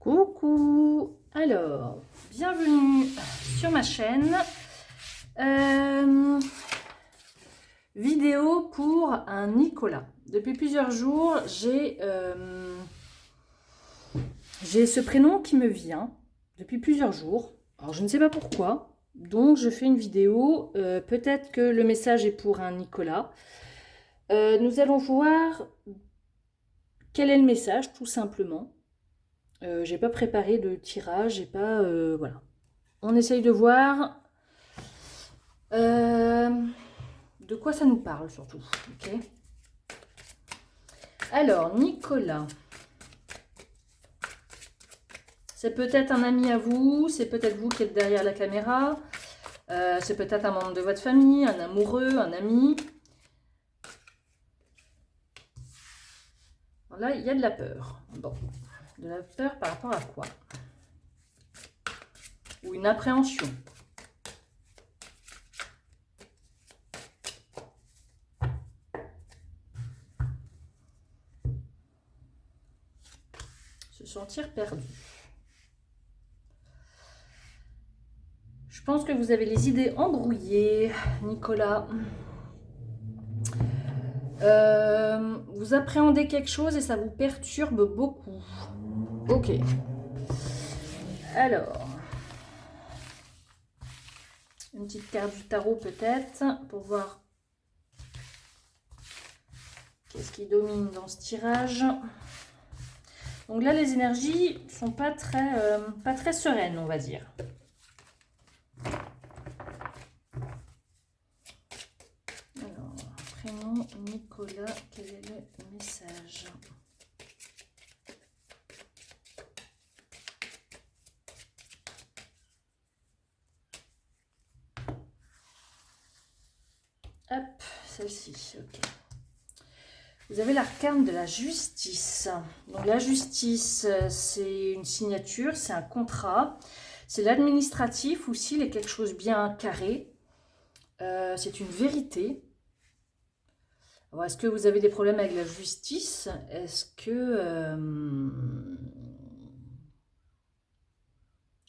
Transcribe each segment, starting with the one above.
Coucou, alors bienvenue sur ma chaîne. Vidéo pour un Nicolas. Depuis plusieurs jours, j'ai ce prénom qui me vient depuis plusieurs jours. Alors je ne sais pas pourquoi, donc je fais une vidéo. Peut-être que le message est pour un Nicolas. Nous allons voir quel est le message, tout simplement. J'ai pas préparé de tirage, j'ai pas... voilà. On essaye de voir de quoi ça nous parle surtout. Ok. Alors, Nicolas. C'est peut-être un ami à vous, c'est peut-être vous qui êtes derrière la caméra, c'est peut-être un membre de votre famille, un amoureux, un ami. Là, il y a de la peur. Bon, de la peur par rapport à quoi? Ou une appréhension. Se sentir perdu. Je pense que vous avez les idées embrouillées, Nicolas. Vous appréhendez quelque chose et ça vous perturbe beaucoup. Ok. Alors, une petite carte du tarot peut-être pour voir qu'est-ce qui domine dans ce tirage. Donc là, les énergies sont pas très sereines, on va dire. Alors, prénom Nicolas, quel est le message? Hop, celle-ci, ok. Vous avez l'arcane de la justice. Donc la justice, c'est une signature, c'est un contrat. C'est l'administratif aussi, il est quelque chose bien carré. C'est une vérité. Est-ce que vous avez des problèmes avec la justice? Est-ce que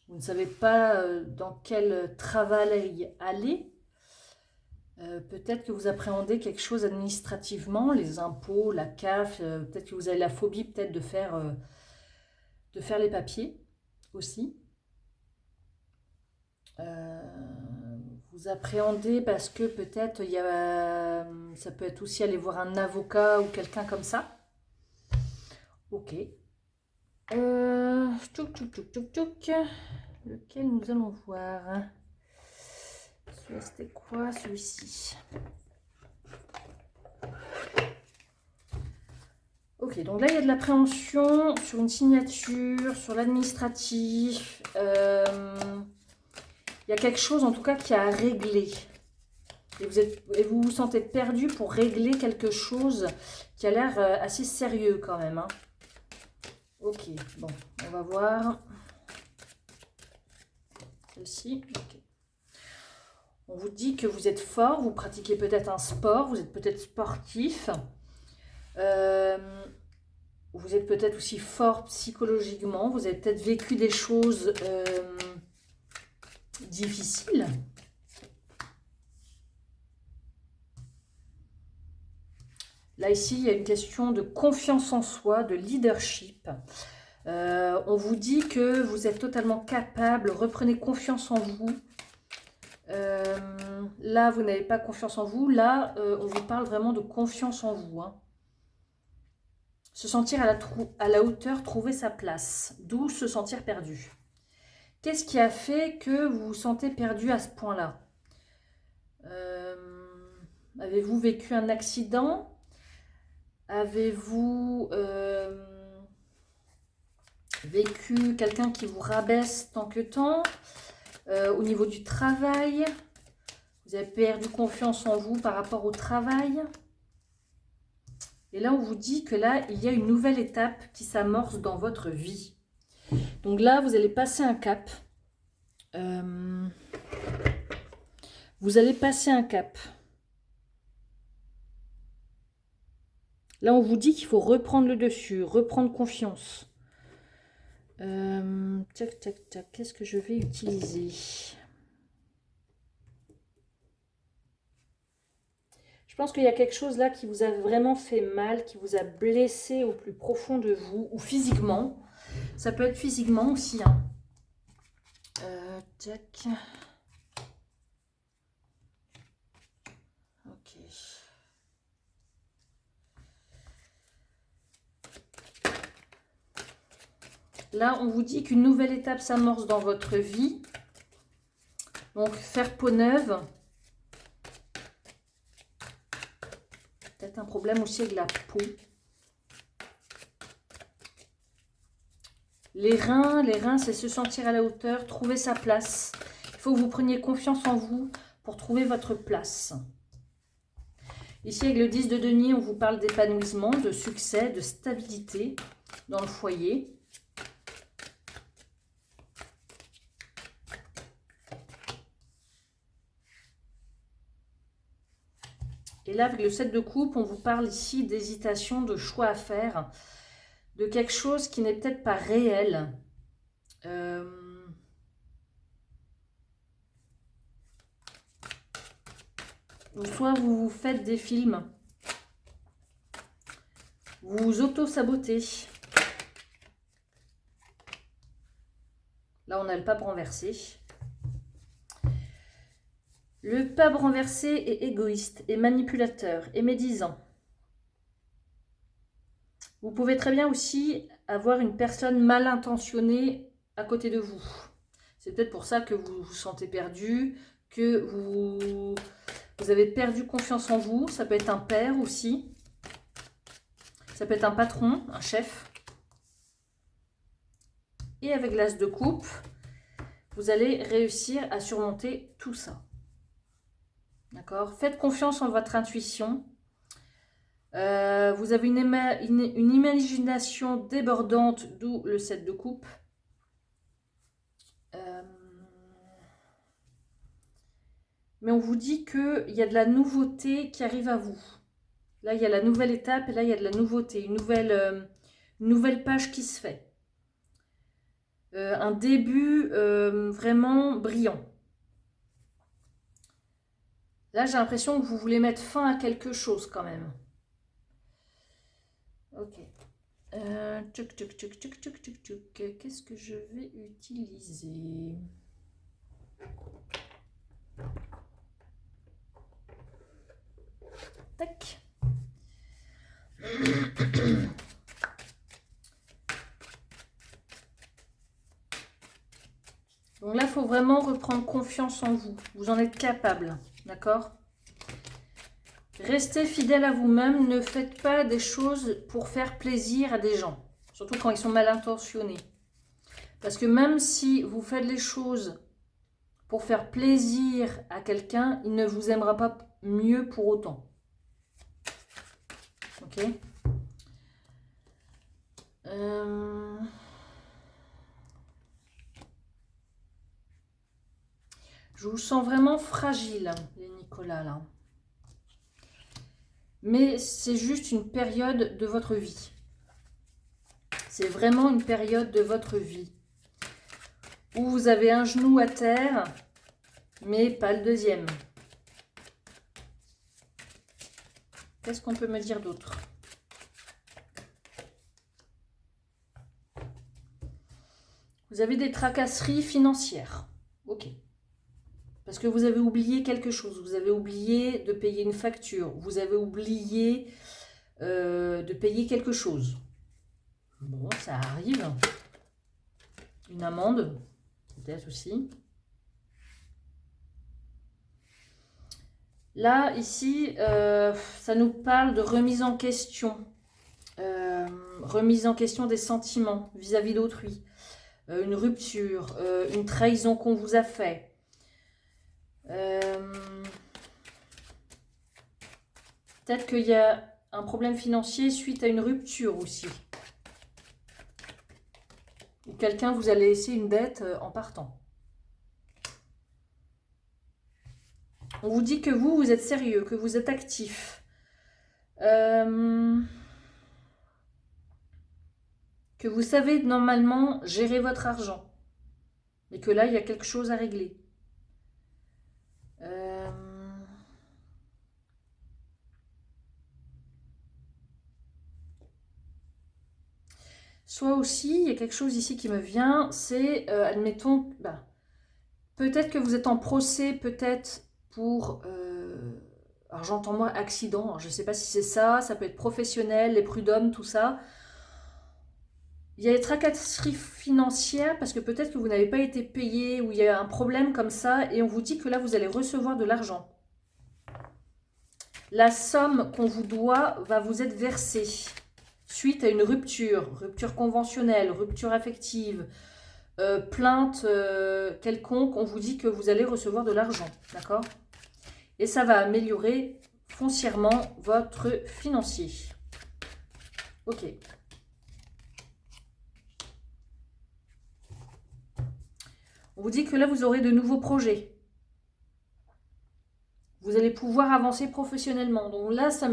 vous ne savez pas dans quel travail aller? Peut-être que vous appréhendez quelque chose administrativement, les impôts, la CAF, peut-être que vous avez la phobie peut-être de faire les papiers aussi. Vous appréhendez parce que peut-être ça peut être aussi aller voir un avocat ou quelqu'un comme ça. Ok. Lequel nous allons voir? C'était quoi celui-ci? Ok, donc là il y a de l'appréhension sur une signature, sur l'administratif. Il y a quelque chose en tout cas qui a à régler. Et vous vous sentez perdu pour régler quelque chose qui a l'air assez sérieux quand même. Hein. Ok, bon, on va voir. Celle-ci, ok. On vous dit que vous êtes fort, vous pratiquez peut-être un sport, vous êtes peut-être sportif. Vous êtes peut-être aussi fort psychologiquement, vous avez peut-être vécu des choses difficiles. Là, ici, il y a une question de confiance en soi, de leadership. On vous dit que vous êtes totalement capable, reprenez confiance en vous. Là, vous n'avez pas confiance en vous. Là, on vous parle vraiment de confiance en vous. Hein. Se sentir à la hauteur, trouver sa place. D'où se sentir perdu. Qu'est-ce qui a fait que vous vous sentez perdu à ce point-là? Avez-vous vécu un accident? Avez-vous vécu quelqu'un qui vous rabaisse tant que temps? Au niveau du travail, vous avez perdu confiance en vous par rapport au travail. Et là, on vous dit que là, il y a une nouvelle étape qui s'amorce dans votre vie. Donc là, vous allez passer un cap. Vous allez passer un cap. Là, on vous dit qu'il faut reprendre le dessus, reprendre confiance. Tac, tac, tac. Qu'est-ce que je vais utiliser? Je pense qu'il y a quelque chose là qui vous a vraiment fait mal, qui vous a blessé au plus profond de vous, ou physiquement. Ça peut être physiquement aussi. Hein. Tac. Ok. Là, on vous dit qu'une nouvelle étape s'amorce dans votre vie. Donc, faire peau neuve. Peut-être un problème aussi avec la peau. Les reins, c'est se sentir à la hauteur, trouver sa place. Il faut que vous preniez confiance en vous pour trouver votre place. Ici, avec le 10 de denier, on vous parle d'épanouissement, de succès, de stabilité dans le foyer. Et là, avec le 7 de coupe, on vous parle ici d'hésitation, de choix à faire, de quelque chose qui n'est peut-être pas réel. Ou soit vous vous faites des films, vous vous auto-sabotez. Là, on a le pape renversé. Le pape renversé est égoïste, et manipulateur, et médisant. Vous pouvez très bien aussi avoir une personne mal intentionnée à côté de vous. C'est peut-être pour ça que vous vous sentez perdu, que vous avez perdu confiance en vous. Ça peut être un père aussi. Ça peut être un patron, un chef. Et avec l'as de coupe, vous allez réussir à surmonter tout ça. D'accord? Faites confiance en votre intuition. Vous avez une imagination débordante, d'où le 7 de coupe. Mais on vous dit qu'il y a de la nouveauté qui arrive à vous. Là, il y a la nouvelle étape et là, il y a de la nouveauté, une nouvelle page qui se fait. Un début vraiment brillant. Là, j'ai l'impression que vous voulez mettre fin à quelque chose quand même. Ok. Qu'est-ce que je vais utiliser? Tac. Donc là, il faut vraiment reprendre confiance en vous. Vous en êtes capable, d'accord? Restez fidèle à vous-même. Ne faites pas des choses pour faire plaisir à des gens. Surtout quand ils sont mal intentionnés. Parce que même si vous faites les choses pour faire plaisir à quelqu'un, il ne vous aimera pas mieux pour autant. Ok? Je vous sens vraiment fragile, les Nicolas, là. Mais c'est juste une période de votre vie. C'est vraiment une période de votre vie où vous avez un genou à terre, mais pas le deuxième. Qu'est-ce qu'on peut me dire d'autre? Vous avez des tracasseries financières. Ok. Parce que vous avez oublié quelque chose. Vous avez oublié de payer une facture. Vous avez oublié de payer quelque chose. Bon, ça arrive. Une amende, peut-être aussi. Là, ici, ça nous parle de remise en question. Remise en question des sentiments vis-à-vis d'autrui. Une rupture, une trahison qu'on vous a fait. Peut-être qu'il y a un problème financier suite à une rupture aussi. Ou quelqu'un vous a laissé une dette en partant. On vous dit que vous êtes sérieux, que vous êtes actif. Que que vous savez normalement gérer votre argent. Et que là, il y a quelque chose à régler. Soit aussi, il y a quelque chose ici qui me vient, c'est, admettons, peut-être que vous êtes en procès, peut-être pour, alors j'entends moi accident, alors je ne sais pas si c'est ça, ça peut être professionnel, les prud'hommes, tout ça. Il y a des tracasseries financières parce que peut-être que vous n'avez pas été payé ou il y a un problème comme ça et on vous dit que là, vous allez recevoir de l'argent. La somme qu'on vous doit va vous être versée suite à une rupture conventionnelle, rupture affective, plainte quelconque, on vous dit que vous allez recevoir de l'argent, d'accord? Et ça va améliorer foncièrement votre financier. Ok. On vous dit que là, vous aurez de nouveaux projets. Vous allez pouvoir avancer professionnellement. Donc là, ça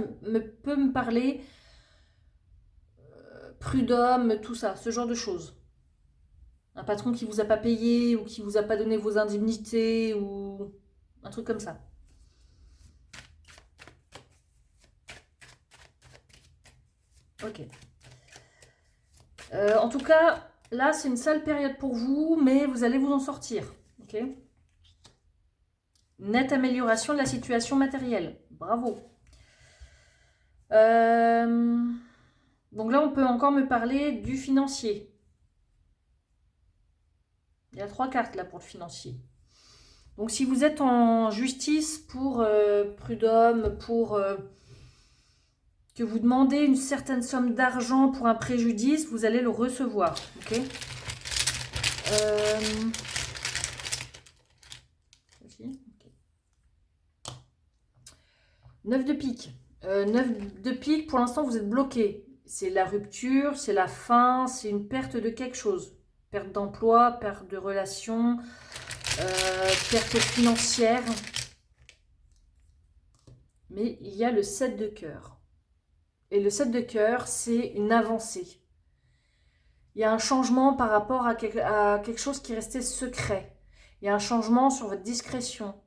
peut me parler prud'homme, tout ça, ce genre de choses. Un patron qui ne vous a pas payé ou qui ne vous a pas donné vos indemnités ou un truc comme ça. Ok. En tout cas, là, c'est une sale période pour vous, mais vous allez vous en sortir. Ok. Nette amélioration de la situation matérielle. Bravo. Donc là, on peut encore me parler du financier. Il y a 3 cartes là pour le financier. Donc si vous êtes en justice pour prud'homme, pour que vous demandez une certaine somme d'argent pour un préjudice, vous allez le recevoir. Ok. Okay. 9 de pique. 9 de pique, pour l'instant, vous êtes bloqué. C'est la rupture, c'est la fin, c'est une perte de quelque chose. Perte d'emploi, perte de relation, perte financière. Mais il y a le 7 de cœur. Et le 7 de cœur, c'est une avancée. Il y a un changement par rapport à quelque chose qui restait secret. Il y a un changement sur votre discrétion.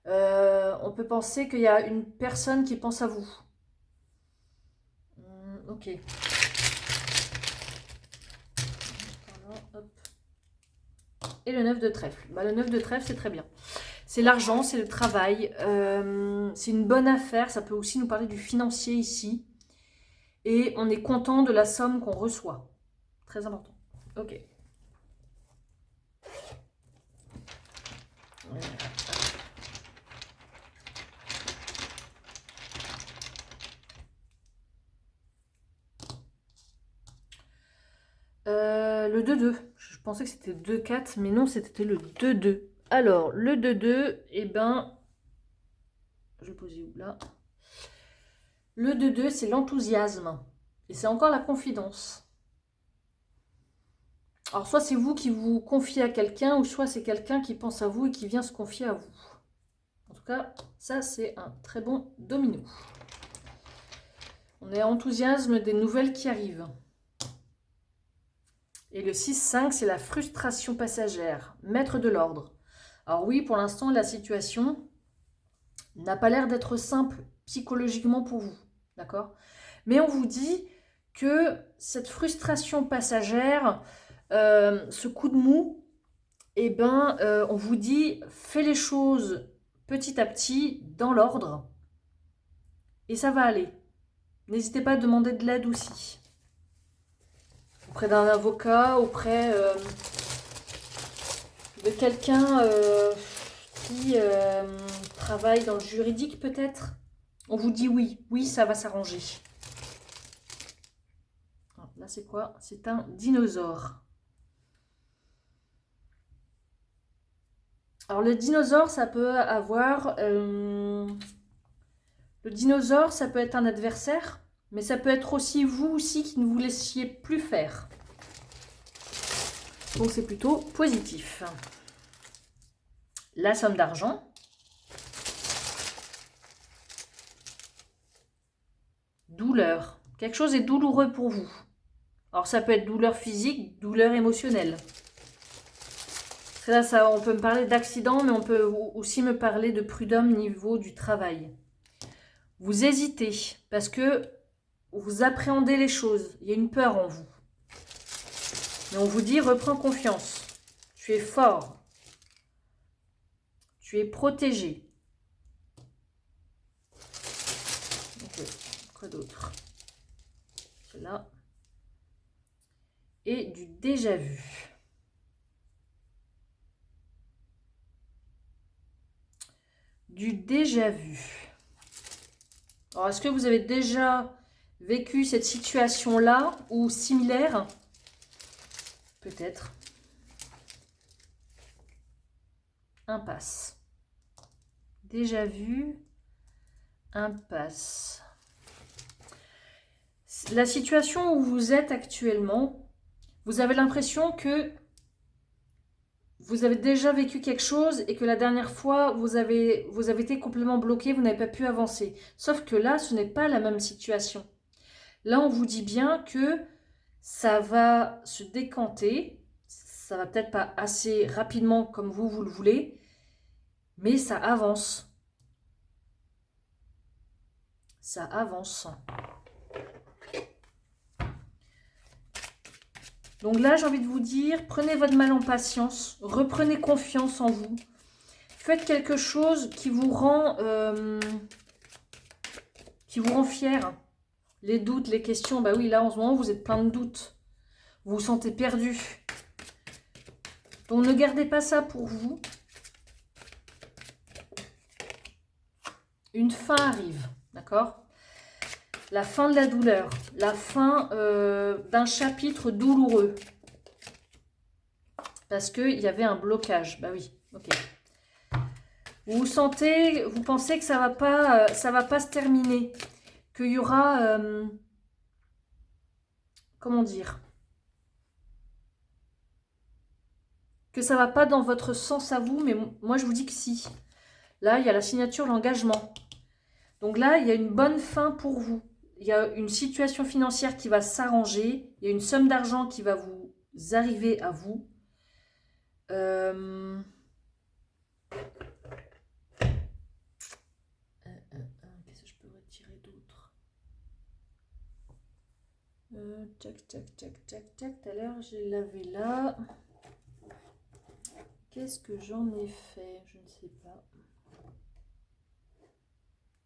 On peut penser qu'il y a une personne qui pense à vous. Ok. Et le 9 de trèfle. Le 9 de trèfle, c'est très bien. C'est l'argent, c'est le travail. C'est une bonne affaire. Ça peut aussi nous parler du financier ici. Et on est content de la somme qu'on reçoit. Très important. Ok. Le 2-2. Je pensais que c'était 2-4, mais non, c'était le 2-2. Alors, le 2-2, eh ben... Je vais le poser où là? Le 2-2, c'est l'enthousiasme. Et c'est encore la confidence. Alors, soit c'est vous qui vous confiez à quelqu'un, ou soit c'est quelqu'un qui pense à vous et qui vient se confier à vous. En tout cas, ça, c'est un très bon domino. On est enthousiasme des nouvelles qui arrivent. Et le 6-5, c'est la frustration passagère, mettre de l'ordre. Alors oui, pour l'instant, la situation n'a pas l'air d'être simple psychologiquement pour vous, d'accord? Mais on vous dit que cette frustration passagère, ce coup de mou, eh ben, on vous dit, fais les choses petit à petit, dans l'ordre, et ça va aller. N'hésitez pas à demander de l'aide aussi. Auprès d'un avocat, auprès de quelqu'un qui travaille dans le juridique peut-être. On vous dit oui, oui, ça va s'arranger. Là, c'est quoi? C'est un dinosaure. Alors, le dinosaure, ça peut avoir... le dinosaure, ça peut être un adversaire, mais ça peut être aussi vous aussi qui ne vous laissiez plus faire. Donc, c'est plutôt positif. La somme d'argent. Douleur. Quelque chose est douloureux pour vous. Alors ça peut être douleur physique, douleur émotionnelle. Là, ça, on peut me parler d'accident, mais on peut aussi me parler de prud'homme niveau du travail. Vous hésitez parce que vous appréhendez les choses. Il y a une peur en vous. Mais on vous dit, reprends confiance. Tu es fort. Tu es protégé. Ok, quoi d'autre? Là. Et du déjà vu. Du déjà vu. Alors, est-ce que vous avez déjà vécu cette situation-là ou similaire? Peut-être. Impasse. Déjà vu. Impasse. La situation où vous êtes actuellement, vous avez l'impression que vous avez déjà vécu quelque chose et que la dernière fois, vous avez été complètement bloqué, vous n'avez pas pu avancer. Sauf que là, ce n'est pas la même situation. Là, on vous dit bien que ça va se décanter. Ça va peut-être pas assez rapidement comme vous le voulez, mais ça avance. Ça avance. Donc là, j'ai envie de vous dire, prenez votre mal en patience, reprenez confiance en vous. Faites quelque chose qui vous rend fier. Les doutes, les questions, bah oui, là en ce moment, vous êtes plein de doutes. Vous vous sentez perdu. Donc ne gardez pas ça pour vous. Une fin arrive, d'accord? La fin de la douleur, la fin d'un chapitre douloureux. Parce qu'il y avait un blocage. Bah oui, ok. Vous sentez, vous pensez que ça va pas se terminer. Qu'il y aura, comment dire? Que ça va pas dans votre sens à vous, mais moi je vous dis que si. Là, il y a la signature, l'engagement. Donc là, il y a une bonne fin pour vous. Il y a une situation financière qui va s'arranger. Il y a une somme d'argent qui va vous arriver à vous. Qu'est-ce que je peux retirer d'autre? Tac, tac, tac, tac, tac. Tout à l'heure, je l'avais là. Qu'est-ce que j'en ai fait? Je ne sais pas.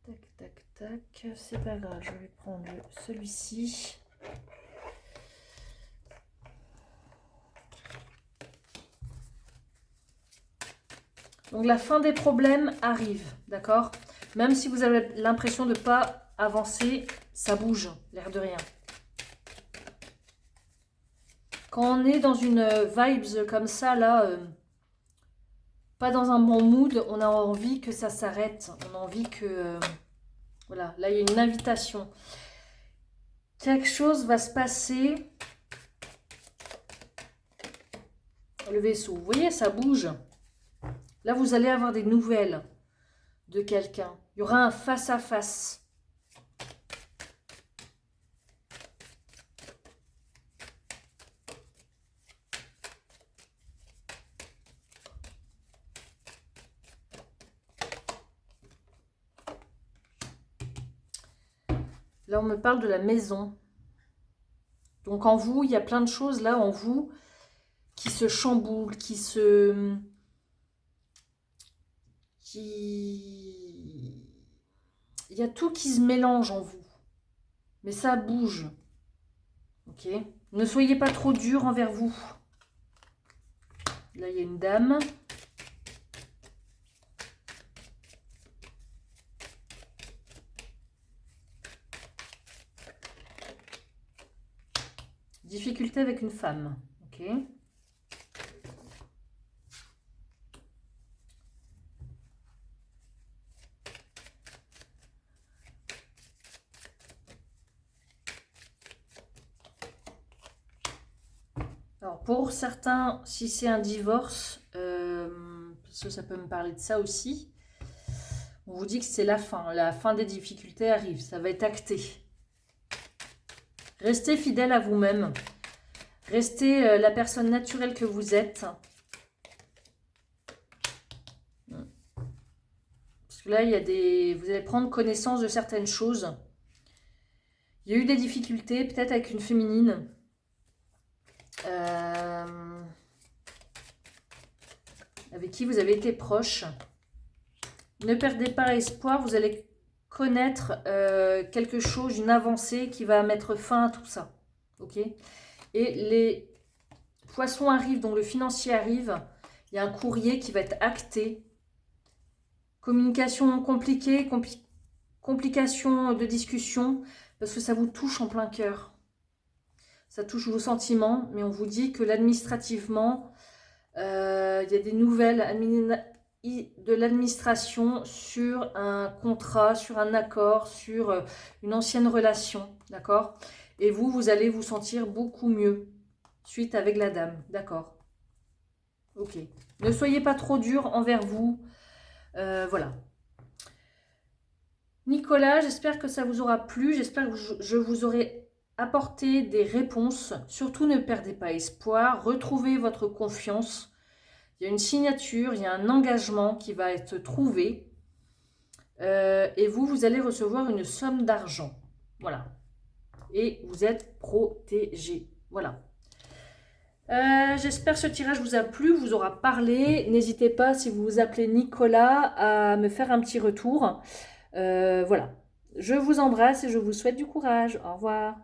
Tac, tac, tac. C'est pas grave, je vais prendre celui-ci. Donc la fin des problèmes arrive, d'accord? Même si vous avez l'impression de ne pas avancer, ça bouge, l'air de rien. Quand on est dans une vibes comme ça, là, pas dans un bon mood, on a envie que ça s'arrête. On a envie que... voilà, là il y a une invitation. Quelque chose va se passer. Le vaisseau, vous voyez, ça bouge. Là, vous allez avoir des nouvelles de quelqu'un. Il y aura un face-à-face. Là, on me parle de la maison. Donc, en vous, il y a plein de choses, là, en vous, qui se chamboulent, il y a tout qui se mélange en vous. Mais ça bouge. Ok? Ne soyez pas trop dur envers vous. Là, il y a une dame. Difficulté avec une femme. Ok? Alors, pour certains, si c'est un divorce, parce que ça peut me parler de ça aussi, on vous dit que c'est la fin des difficultés arrive, ça va être acté. Restez fidèle à vous-même. Restez la personne naturelle que vous êtes. Parce que là, il y a vous allez prendre connaissance de certaines choses. Il y a eu des difficultés, peut-être avec une féminine. Avec qui vous avez été proche. Ne perdez pas espoir, vous allez connaître quelque chose, une avancée qui va mettre fin à tout ça. Ok? Et les poissons arrivent, donc le financier arrive. Il y a un courrier qui va être acté. Communication compliquée, complication de discussion, parce que ça vous touche en plein cœur. Ça touche vos sentiments, mais on vous dit que l'administrativement, il y a des nouvelles de l'administration sur un contrat, sur un accord, sur une ancienne relation, d'accord? Et vous allez vous sentir beaucoup mieux suite avec la dame, d'accord? Ok. Ne soyez pas trop dur envers vous. Voilà. Nicolas, j'espère que ça vous aura plu. J'espère que je vous aurai apporté des réponses. Surtout, ne perdez pas espoir. Retrouvez votre confiance. Il y a une signature, il y a un engagement qui va être trouvé. Et vous allez recevoir une somme d'argent. Voilà. Et vous êtes protégé. Voilà. J'espère que ce tirage vous a plu, vous aura parlé. N'hésitez pas, si vous vous appelez Nicolas, à me faire un petit retour. Voilà. Je vous embrasse et je vous souhaite du courage. Au revoir.